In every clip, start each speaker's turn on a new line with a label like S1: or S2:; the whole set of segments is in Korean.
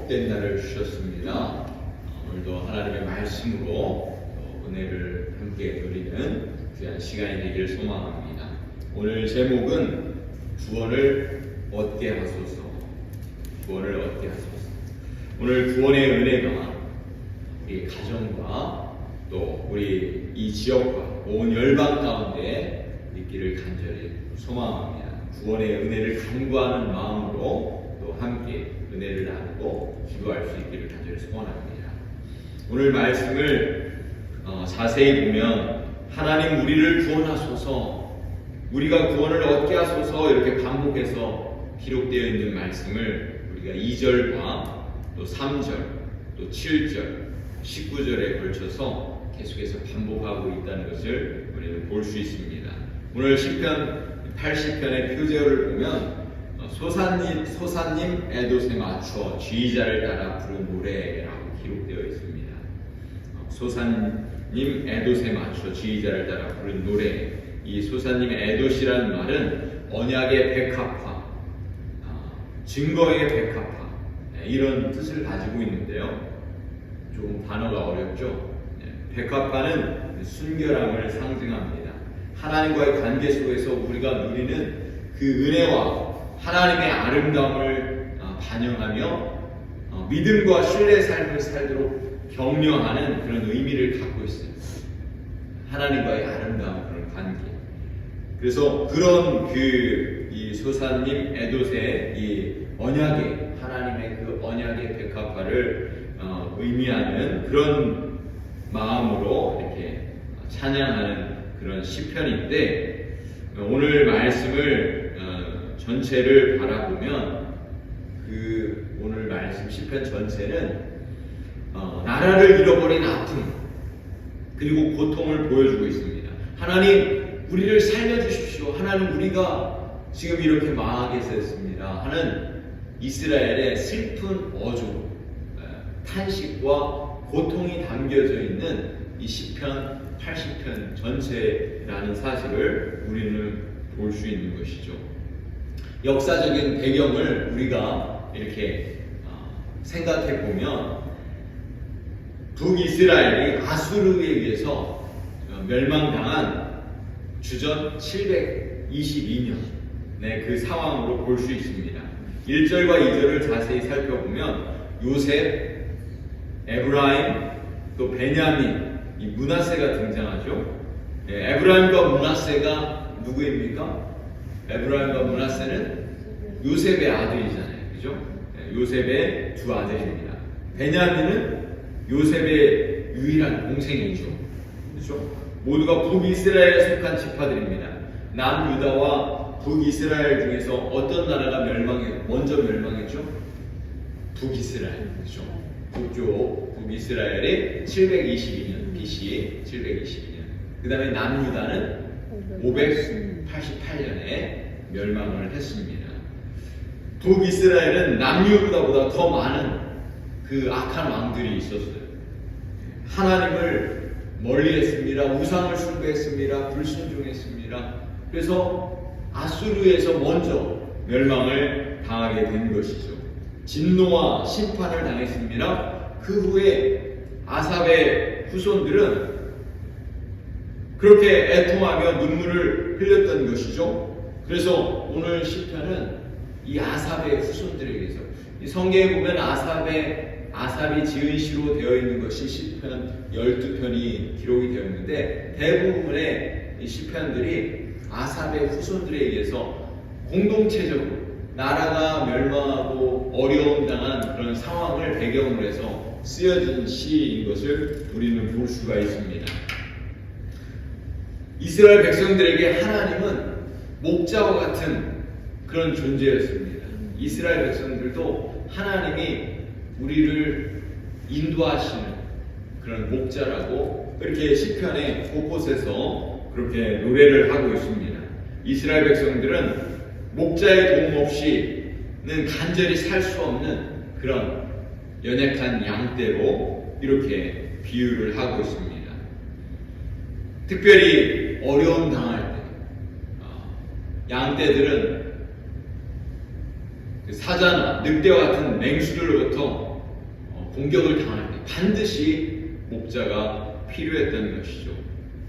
S1: 복된 날을 주셨습니다. 오늘도 하나님의 말씀으로 은혜를 함께 누리는 귀한 시간이 되기를 소망합니다. 오늘 제목은 구원을 얻게 하소서. 구원을 얻게 하소서. 오늘 구원의 은혜가 우리 가정과 또 우리 이 지역과 온 열방 가운데 있기를 간절히 소망합니다. 구원의 은혜를 간구하는 마음으로 또 함께 은혜를 나누고 기도할 수 있기를 간절히 소원합니다. 오늘 말씀을 자세히 보면 하나님 우리를 구원하소서, 우리가 구원을 얻게 하소서 이렇게 반복해서 기록되어 있는 말씀을 우리가 2절과 또 3절 또 7절 19절에 걸쳐서 계속해서 반복하고 있다는 것을 우리는 볼 수 있습니다. 오늘 시편 80편의 표제어를 보면 소사님 에돛에 맞춰 지휘자를 따라 부른 노래라고 기록되어 있습니다. 소사님 에돛에 맞춰 지휘자를 따라 부른 노래. 이 소사님 에돛이라는 말은 언약의 백합화, 증거의 백합화, 이런 뜻을 가지고 있는데요. 조금 단어가 어렵죠. 백합화는 순결함을 상징합니다. 하나님과의 관계 속에서 우리가 누리는 그 은혜와 하나님의 아름다움을 반영하며 믿음과 신뢰의 삶을 살도록 격려하는 그런 의미를 갖고 있어요. 하나님과의 아름다운 그런 관계. 그래서 그런 이 소사님 에돛의 이 언약의 하나님의 그 언약의 백합화를 의미하는 그런 마음으로 이렇게 찬양하는 그런 시편인데, 오늘 말씀을 전체를 바라보면 그 오늘 말씀 시편 전체는 나라를 잃어버린 아픔 그리고 고통을 보여주고 있습니다. 하나님 우리를 살려주십시오. 하나님 우리가 지금 이렇게 망하게 됐습니다 하는 이스라엘의 슬픈 어조, 탄식과 고통이 담겨져 있는 이 시편 80편 전체라는 사실을 우리는 볼 수 있는 것이죠. 역사적인 배경을 우리가 이렇게 생각해 보면 북이스라엘이 아수르에 의해서 멸망당한 주전 722년의 그 상황으로 볼 수 있습니다. 1절과 2절을 자세히 살펴보면 요셉, 에브라임, 또 베냐민, 이 므낫세가 등장하죠. 에브라임과 므낫세가 누구입니까? 에브라임과 므낫세는 요셉의 아들이잖아요. 그죠? 요셉의 두 아들입니다. 베냐민은 요셉의 유일한 동생이죠. 그죠? 모두가 북이스라엘에 속한 지파들입니다. 남유다와 북이스라엘 중에서 어떤 나라가 먼저 멸망했죠? 북이스라엘. 그죠? 북쪽 북이스라엘이 722년 BC 722년. 그 다음에 남유다는 588년에 멸망을 했습니다. 북이스라엘은 남유다보다 더 많은 그 악한 왕들이 있었어요. 하나님을 멀리했습니다. 우상을 숭배했습니다. 불순종했습니다. 그래서 아수르에서 먼저 멸망을 당하게 된 것이죠. 진노와 심판을 당했습니다. 그 후에 아삽의 후손들은 그렇게 애통하며 눈물을 흘렸던 것이죠. 그래서 오늘 시편은 이 아삽의 후손들에게서, 이 성경에 보면 아삽이 지은 시로 되어 있는 것이 시편 12편이 기록이 되어 있는데, 대부분의 이 시편들이 아삽의 후손들에 의해서 공동체적으로 나라가 멸망하고 어려움 당한 그런 상황을 배경으로 해서 쓰여진 시인 것을 우리는 볼 수가 있습니다. 이스라엘 백성들에게 하나님은 목자와 같은 그런 존재였습니다. 이스라엘 백성들도 하나님이 우리를 인도하시는 그런 목자라고 그렇게 시편의 곳곳에서 그렇게 노래를 하고 있습니다. 이스라엘 백성들은 목자의 도움 없이는 간절히 살 수 없는 그런 연약한 양떼로 이렇게 비유를 하고 있습니다. 특별히 어려움 당할 때 양떼들은 사자나 늑대와 같은 맹수들로부터 공격을 당할 때 반드시 목자가 필요했던 것이죠.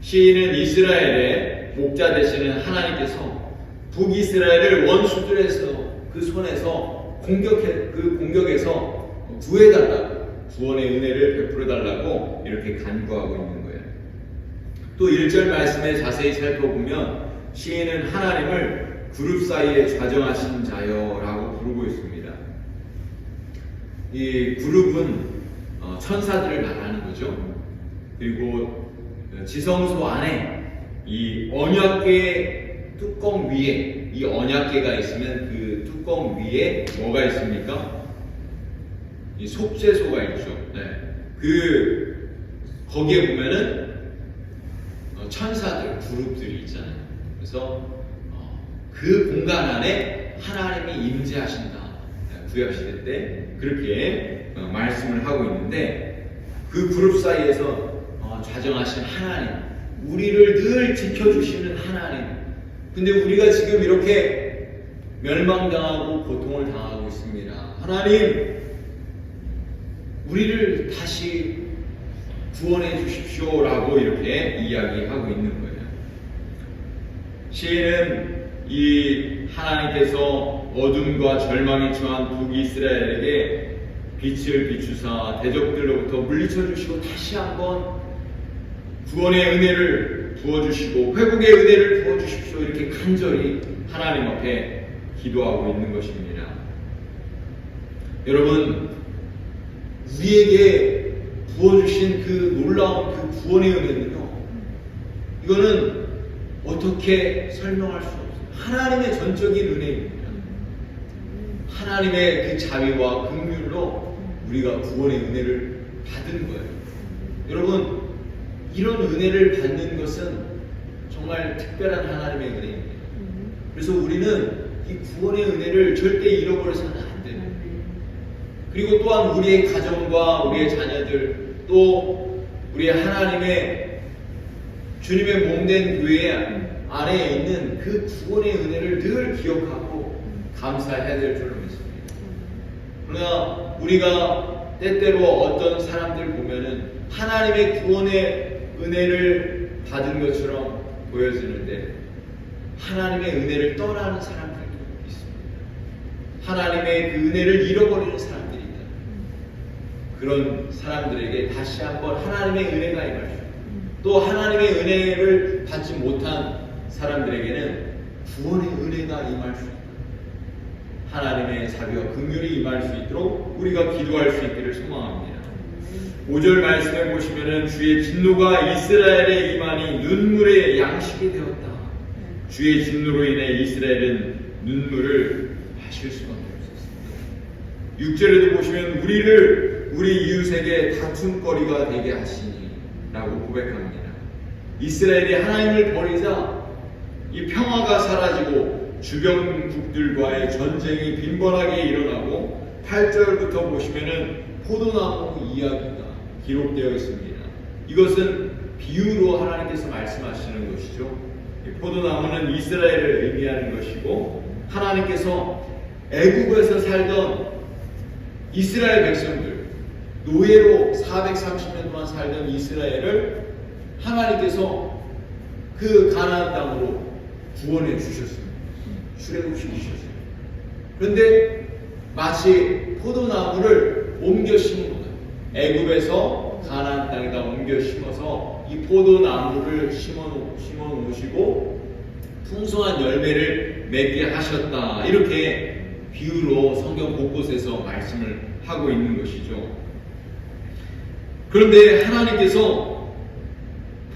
S1: 시인은 이스라엘의 목자 되시는 하나님께서 북이스라엘을 원수들에서 그 손에서 그 공격에서 구해달라고, 구원의 은혜를 베풀어달라고 이렇게 간구하고 있는 거예요. 또 1절 말씀에 자세히 살펴보면 시인은 하나님을 그룹 사이에 좌정하신 자여 라고 부르고 있습니다. 이 그룹은 천사들을 말하는 거죠. 그리고 지성소 안에 이 언약궤 뚜껑 위에, 이 언약궤가 있으면 그 뚜껑 위에 뭐가 있습니까? 이 속죄소가 있죠. 거기에 보면은 천사들, 그룹들이 있잖아요. 그래서 그 공간 안에 하나님이 임재하신다. 구약시대 때 그렇게 말씀을 하고 있는데, 그 그룹 사이에서 좌정하신 하나님, 우리를 늘 지켜주시는 하나님. 근데 우리가 지금 이렇게 멸망당하고 고통을 당하고 있습니다. 하나님, 우리를 다시 구원해 주십시오 라고 이렇게 이야기하고 있는 거예요. 시인은 이 하나님께서 어둠과 절망에 처한 북이스라엘에게 빛을 비추사 대적들로부터 물리쳐 주시고 다시 한번 구원의 은혜를 부어주시고 회복의 은혜를 부어주십시오, 이렇게 간절히 하나님 앞에 기도하고 있는 것입니다. 여러분, 우리에게 부어주신 그 놀라운 그 구원의 은혜는요, 이거는 어떻게 설명할 수 없어요. 하나님의 전적인 은혜입니다. 하나님의 그 자비와 긍휼로 우리가 구원의 은혜를 받은 거예요. 여러분, 이런 은혜를 받는 것은 정말 특별한 하나님의 은혜입니다. 그래서 우리는 이 구원의 은혜를 절대 잃어버려서는 안 됩니다. 그리고 또한 우리의 가정과 우리의 자녀들, 또 우리 하나님의 주님의 몸된 교회 안에 있는 그 구원의 은혜를 늘 기억하고 감사해야 될 줄로 믿습니다. 그러나 우리가 때때로 어떤 사람들 보면은 하나님의 구원의 은혜를 받은 것처럼 보여지는데 하나님의 은혜를 떠나는 사람들도 있습니다. 하나님의 그 은혜를 잃어버리는 사람들이 있다. 그런 사람들에게 다시 한번 하나님의 은혜가 임할 수 있고, 또 하나님의 은혜를 받지 못한 사람들에게는 구원의 은혜가 임할 수 있다. 하나님의 자비와 긍휼이 임할 수 있도록 우리가 기도할 수 있기를 소망합니다. 5절 말씀에 보시면은 주의 진노가 이스라엘의 임하니 눈물의 양식이 되었다. 주의 진노로 인해 이스라엘은 눈물을 마실 수밖에 없었습니다. 6절에도 보시면 우리를 우리 이웃에게 다툼거리가 되게 하시니 라고 고백합니다. 이스라엘이 하나님을 버리자 이 평화가 사라지고 주변국들과의 전쟁이 빈번하게 일어나고 8절부터 보시면은 포도나무 이야기가 기록되어 있습니다. 이것은 비유로 하나님께서 말씀하시는 것이죠. 포도나무는 이스라엘을 의미하는 것이고, 하나님께서 애굽에서 살던 이스라엘 백성들, 노예로 430년 동안 살던 이스라엘을 하나님께서 그 가나안 땅으로 구원해 주셨습니다. 출애굽시키셨어요. 그런데 마치 포도나무를 옮겨 심은 거예요. 애굽에서 가나안 땅에다 옮겨 심어서 이 포도나무를 심어 놓으시고 풍성한 열매를 맺게 하셨다. 이렇게 비유로 성경 곳곳에서 말씀을 하고 있는 것이죠. 그런데 하나님께서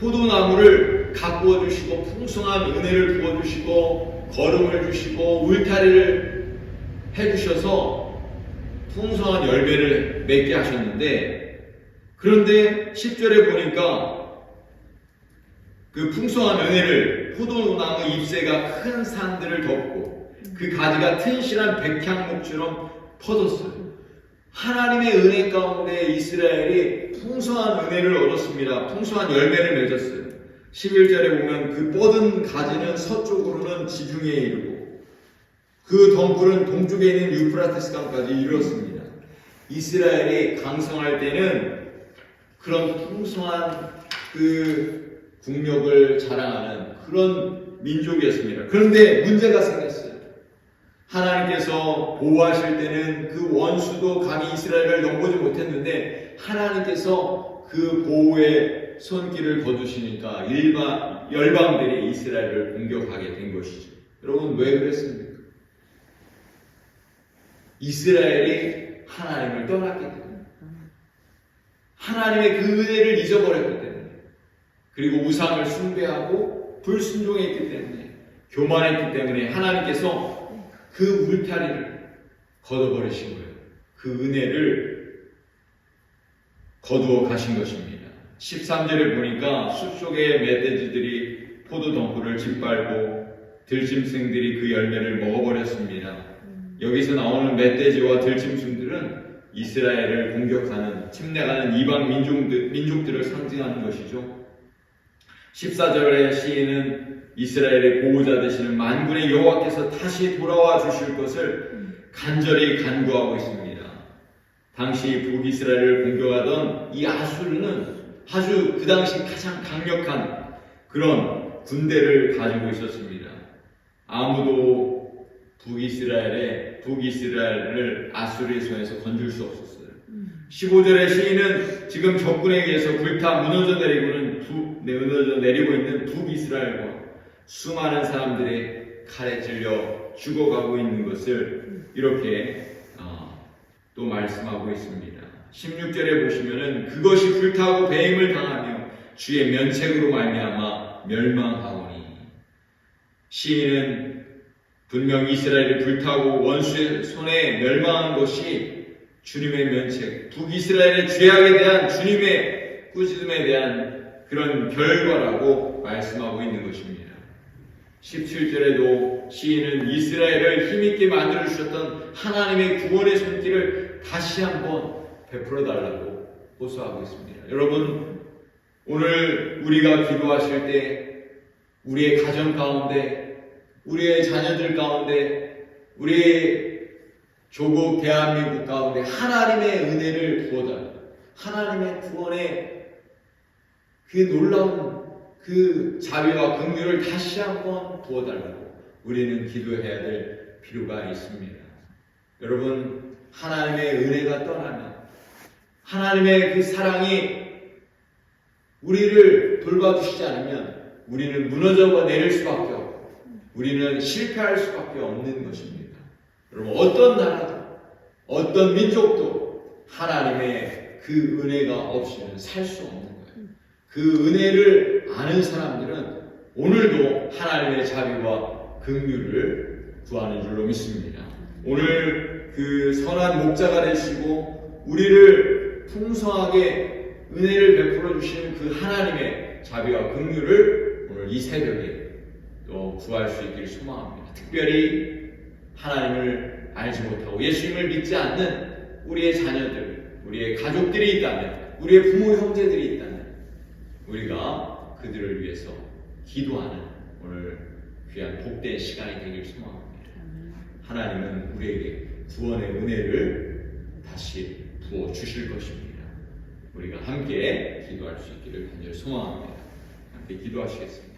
S1: 포도나무를 가꾸어 주시고 풍성한 은혜를 부어 주시고 거름을 주시고 울타리를 해주셔서 풍성한 열매를 맺게 하셨는데, 그런데 10절에 보니까 그 풍성한 은혜를 포도나무 잎새가 큰 산들을 덮고 그 가지가 튼실한 백향목처럼 퍼졌어요. 하나님의 은혜 가운데 이스라엘이 풍성한 은혜를 얻었습니다. 풍성한 열매를 맺었어요. 11절에 보면 그 뻗은 가지는 서쪽으로는 지중해에 이르고 그 덩굴은 동쪽에 있는 유프라테스 강까지 이르렀습니다. 이스라엘이 강성할 때는 그런 풍성한 그 국력을 자랑하는 그런 민족이었습니다. 그런데 문제가 생겼어요. 하나님께서 보호하실 때는 그 원수도 감히 이스라엘을 넘보지 못했는데 하나님께서 그 보호의 손길을 거두시니까 열방들이 이스라엘을 공격하게 된 것이죠. 여러분, 왜 그랬습니까? 이스라엘이 하나님을 떠났기 때문에, 하나님의 그 은혜를 잊어버렸기 때문에, 그리고 우상을 숭배하고 불순종했기 때문에, 교만했기 때문에 하나님께서 그 울타리를 걷어버리신 거예요. 그 은혜를 거두어 가신 것입니다. 13절에 보니까 숲속의 멧돼지들이 포도 덩굴을 짓밟고 들짐승들이 그 열매를 먹어버렸습니다. 여기서 나오는 멧돼지와 들짐승들은 이스라엘을 공격하는, 침략하는 이방 민족들을 상징하는 것이죠. 14절의 시인은 이스라엘의 보호자 되시는 만군의 여호와께서 다시 돌아와 주실 것을 간절히 간구하고 있습니다. 당시 북이스라엘을 공격하던 이 아수르는 아주 그 당시 가장 강력한 그런 군대를 가지고 있었습니다. 아무도 북이스라엘을 아수르의 손에서 건질 수 없었어요. 15절의 시인은 지금 적군에 의해서 불타 무너져 내리고 있는 북이스라엘과 수많은 사람들의 칼에 찔려 죽어가고 있는 것을 이렇게 또 말씀하고 있습니다. 16절에 보시면은 그것이 불타고 배임을 당하며 주의 면책으로 말미암아 멸망하오니, 시인은 분명 이스라엘이 불타고 원수의 손에 멸망한 것이 주님의 면책, 북이스라엘의 죄악에 대한 주님의 꾸짖음에 대한 그런 결과라고 말씀하고 있는 것입니다. 17절에도 시인은 이스라엘을 힘있게 만들어 주셨던 하나님의 구원의 손길을 다시 한번 베풀어 달라고 호소하고 있습니다. 여러분, 오늘 우리가 기도하실 때 우리의 가정 가운데, 우리의 자녀들 가운데, 우리의 조국 대한민국 가운데 하나님의 은혜를 부어달라, 하나님의 구원의 그 놀라운 그 자비와 긍휼을 다시 한번 부어달라고 우리는 기도해야 될 필요가 있습니다. 여러분, 하나님의 은혜가 떠나면, 하나님의 그 사랑이 우리를 돌봐주시지 않으면 우리는 무너져 내릴 수밖에 없고 우리는 실패할 수밖에 없는 것입니다. 여러분, 어떤 나라도 어떤 민족도 하나님의 그 은혜가 없이는 살 수 없는 거예요. 그 은혜를 아는 사람들은 오늘도 하나님의 자비와 긍휼을 구하는 줄로 믿습니다. 오늘 그 선한 목자가 되시고 우리를 풍성하게 은혜를 베풀어 주시는 그 하나님의 자비와 긍휼을 오늘 이 새벽에 또 구할 수 있기를 소망합니다. 특별히 하나님을 알지 못하고 예수님을 믿지 않는 우리의 자녀들, 우리의 가족들이 있다면, 우리의 부모 형제들이 있다면 우리가 그들을 위해서 기도하는 오늘 귀한 복된 시간이 되길 소망합니다. 하나님은 우리에게 구원의 은혜를 다시 부어 주실 것입니다. 우리가 함께 기도할 수 있기를 간절히 소망합니다. 함께 기도하시겠습니다.